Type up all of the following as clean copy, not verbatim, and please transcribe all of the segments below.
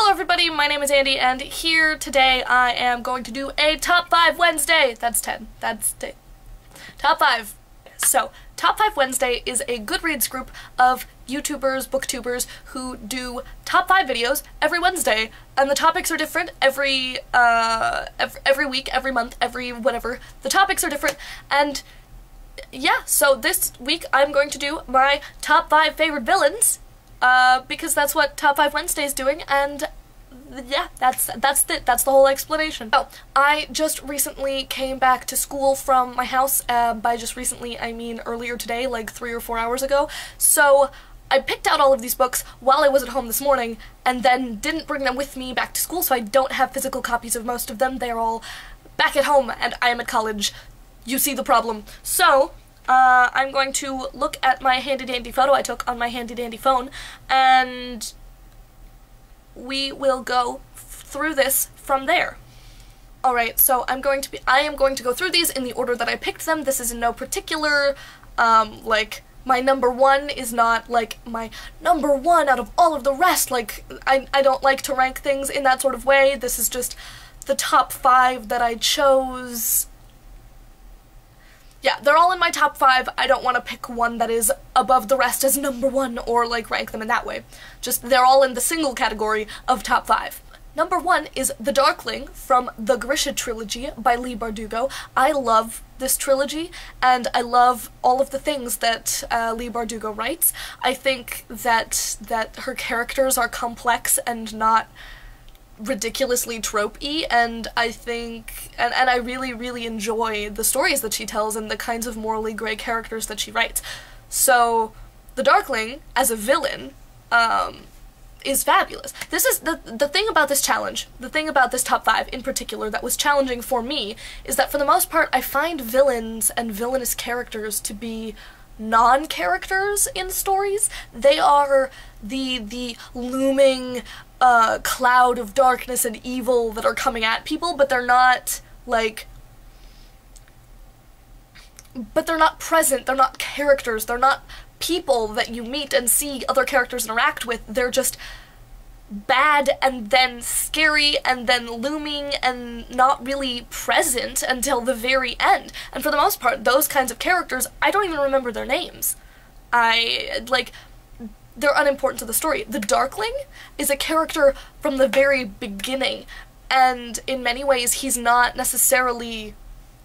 Hello everybody, my name is Andy, and here today I am going to do a Top 5 Wednesday. That's 10. That's Top 5. So, Top 5 Wednesday is a Goodreads group of YouTubers, booktubers, who do top 5 videos every Wednesday, and the topics are different every week, every month, every whatever. The topics are different, and yeah, so this week I'm going to do my top 5 favorite villains, because that's what Top 5 Wednesday is doing, and yeah, that's the whole explanation. Oh, I just recently came back to school from my house. By just recently, I mean earlier today, like 3 or 4 hours ago. So I picked out all of these books while I was at home this morning, and then didn't bring them with me back to school, so I don't have physical copies of most of them. They're all back at home, and I am at college. You see the problem. So, I'm going to look at my handy-dandy photo I took on my handy-dandy phone, and we will go through this from there. Alright, so I am going to go through these in the order that I picked them. This is in no particular, like, my number one is not, like, my number one out of all of the rest. Like, I don't like to rank things in that sort of way. This is just the top 5 that I chose. Yeah, they're all in my top 5. I don't want to pick one that is above the rest as number 1 or, like, rank them in that way. Just, they're all in the single category of top 5. Number 1 is The Darkling from the Grisha trilogy by Leigh Bardugo. I love this trilogy, and I love all of the things that Leigh Bardugo writes. I think that her characters are complex and not ridiculously tropey, and I think, and I really, really enjoy the stories that she tells and the kinds of morally gray characters that she writes. So, The Darkling, as a villain, is fabulous. This is the thing about this challenge, the thing about this top 5 in particular that was challenging for me, is that for the most part I find villains and villainous characters to be non-characters in stories. They are the looming cloud of darkness and evil that are coming at people, but they're not, like, they're not present, they're not characters, they're not people that you meet and see other characters interact with. They're just bad and then scary and then looming and not really present until the very end. And for the most part, those kinds of characters, I don't even remember their names. They're unimportant to the story. The Darkling is a character from the very beginning, and in many ways he's not necessarily,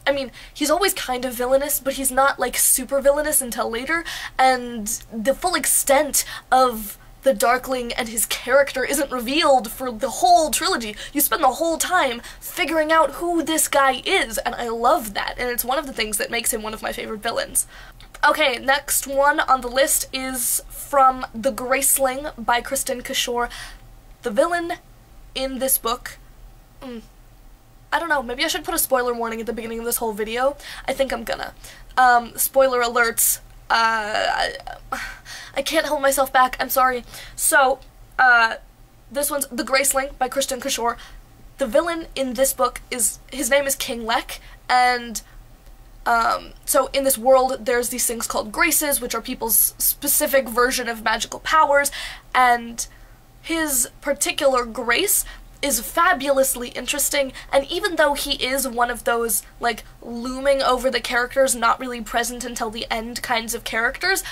I mean, he's always kind of villainous, but he's not, like, super villainous until later, and the full extent of the Darkling and his character isn't revealed for the whole trilogy. You spend the whole time figuring out who this guy is, and I love that, and it's one of the things that makes him one of my favorite villains. Okay, next one on the list is from The Graceling by Kristin Cashore. The villain in this book, I don't know, maybe I should put a spoiler warning at the beginning of this whole video. I think I'm gonna. Spoiler alerts. I can't hold myself back, I'm sorry. So, this one's The Graceling by Kristin Cashore. The villain in this book his name is King Lek, and so in this world there's these things called graces, which are people's specific version of magical powers, and his particular grace is fabulously interesting, and even though he is one of those, like, looming over the characters, not really present until the end kinds of characters,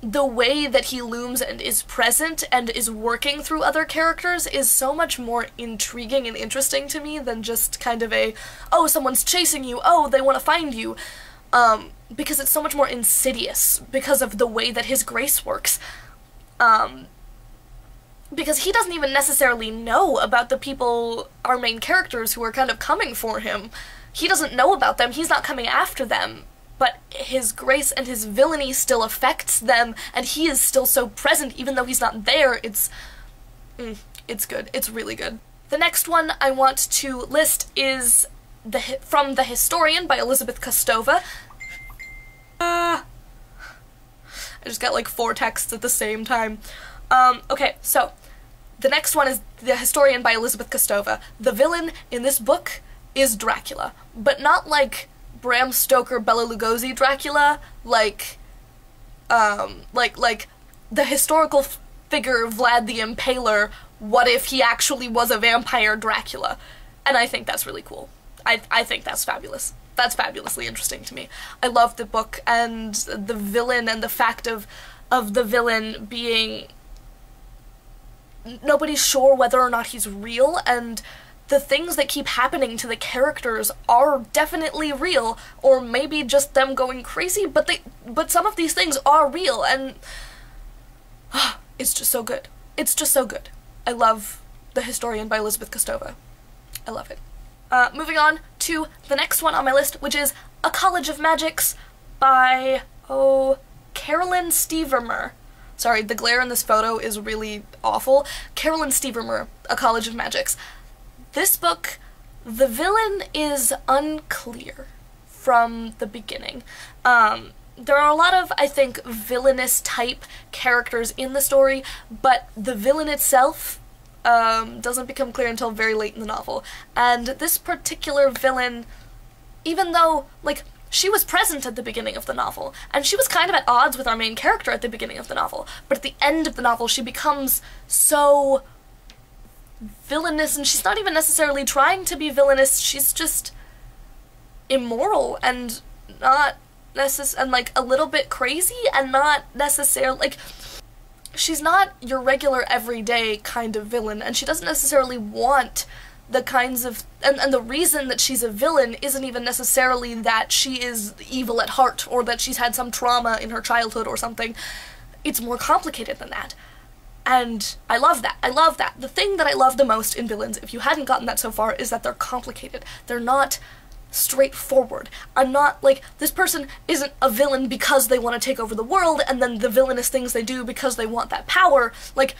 the way that he looms and is present and is working through other characters is so much more intriguing and interesting to me than just kind of a, oh, someone's chasing you, oh, they want to find you, because it's so much more insidious because of the way that his grace works. Because he doesn't even necessarily know about the people, our main characters, who are kind of coming for him. He doesn't know about them, he's not coming after them, but his grace and his villainy still affects them, and he is still so present even though he's not there. It's good. It's really good. The next one I want to list is from The Historian by Elizabeth Kostova. I just got like 4 texts at the same time. Okay, so the next one is The Historian by Elizabeth Kostova. The villain in this book is Dracula, but not like Bram Stoker, Bela Lugosi Dracula, like the historical figure Vlad the Impaler what if he actually was a vampire Dracula? And I think that's really cool. I think that's fabulous. That's fabulously interesting to me. I love the book and the villain and the fact of the villain being... nobody's sure whether or not he's real, and the things that keep happening to the characters are definitely real, or maybe just them going crazy, but some of these things are real, and it's just so good. It's just so good. I love The Historian by Elizabeth Kostova. I love it. Moving on to the next one on my list, which is A College of Magics by, Carolyn Stevermer. Sorry, the glare in this photo is really awful. Carolyn Stevermer, A College of Magics. This book, the villain is unclear from the beginning. There are a lot of, I think, villainous type characters in the story, but the villain itself doesn't become clear until very late in the novel. And this particular villain, even though, like, she was present at the beginning of the novel, and she was kind of at odds with our main character at the beginning of the novel, but at the end of the novel she becomes so villainous, and she's not even necessarily trying to be villainous, she's just immoral and not and like a little bit crazy and not necessarily, like, she's not your regular everyday kind of villain, and she doesn't necessarily want the kinds of, and the reason that she's a villain isn't even necessarily that she is evil at heart or that she's had some trauma in her childhood or something. It's more complicated than that. And I love that. I love that. The thing that I love the most in villains, if you hadn't gotten that so far, is that they're complicated. They're not straightforward. I'm not, like, this person isn't a villain because they want to take over the world and then the villainous things they do because they want that power. Like,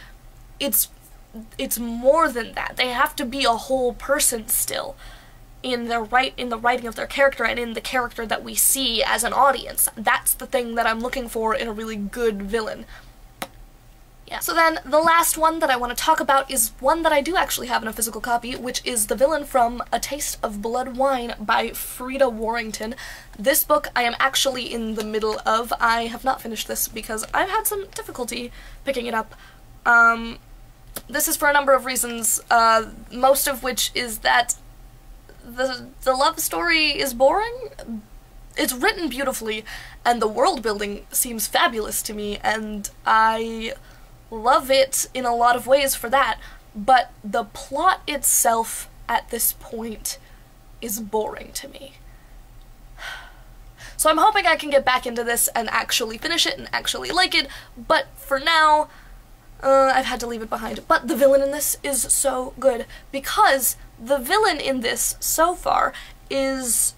it's more than that. They have to be a whole person still in the writing of their character and in the character that we see as an audience. That's the thing that I'm looking for in a really good villain. Yeah. So then, the last one that I want to talk about is one that I do actually have in a physical copy, which is the villain from A Taste of Bloodwine by Frida Warrington. This book I am actually in the middle of. I have not finished this because I've had some difficulty picking it up. This is for a number of reasons, most of which is that the love story is boring. It's written beautifully, and the world building seems fabulous to me, and I love it in a lot of ways for that, but the plot itself at this point is boring to me. So I'm hoping I can get back into this and actually finish it and actually like it, but for now, I've had to leave it behind. But the villain in this is so good, because the villain in this so far is,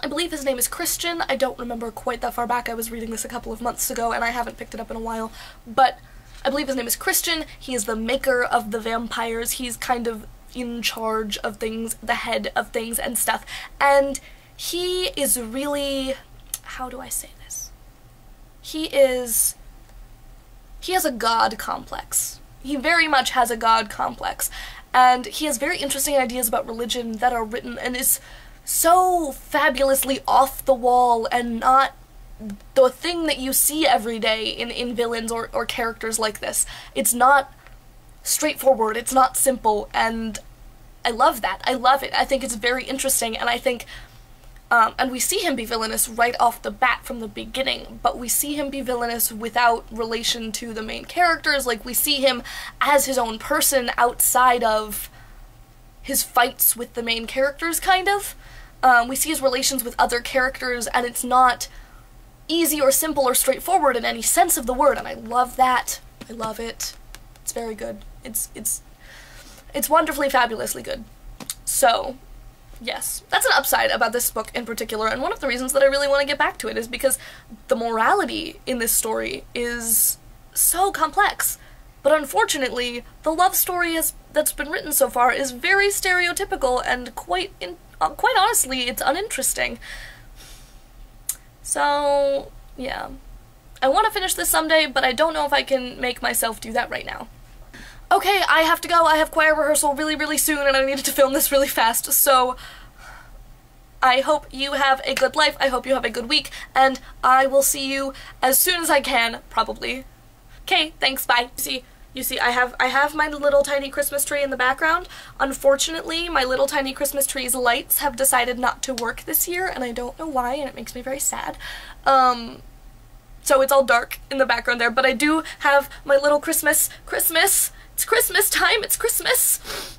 I believe his name is Christian. I don't remember quite that far back. I was reading this a couple of months ago and I haven't picked it up in a while, but I believe his name is Christian. He is the maker of the vampires. He's kind of in charge of things, the head of things and stuff, and he is really, how do I say this? He has a god complex. He very much has a god complex, and he has very interesting ideas about religion that are written and is so fabulously off the wall and not the thing that you see every day in villains or characters like this. It's not straightforward, it's not simple, and I love that. I love it. I think it's very interesting, and I think and we see him be villainous right off the bat from the beginning, but we see him be villainous without relation to the main characters. Like, we see him as his own person outside of his fights with the main characters, kind of. We see his relations with other characters, and it's not easy or simple or straightforward in any sense of the word, and I love that. I love it. It's very good. It's wonderfully, fabulously good. So, yes, that's an upside about this book in particular, and one of the reasons that I really want to get back to it is because the morality in this story is so complex. But unfortunately, the love story that's been written so far is very stereotypical and quite honestly, it's uninteresting. So, yeah. I want to finish this someday, but I don't know if I can make myself do that right now. Okay, I have to go. I have choir rehearsal really, really soon, and I needed to film this really fast, so I hope you have a good life, I hope you have a good week, and I will see you as soon as I can, probably. Okay, thanks, bye. See. You see, I have my little tiny Christmas tree in the background. Unfortunately, my little tiny Christmas tree's lights have decided not to work this year, and I don't know why, and it makes me very sad. So it's all dark in the background there, but I do have my little Christmas, it's Christmas time, it's Christmas!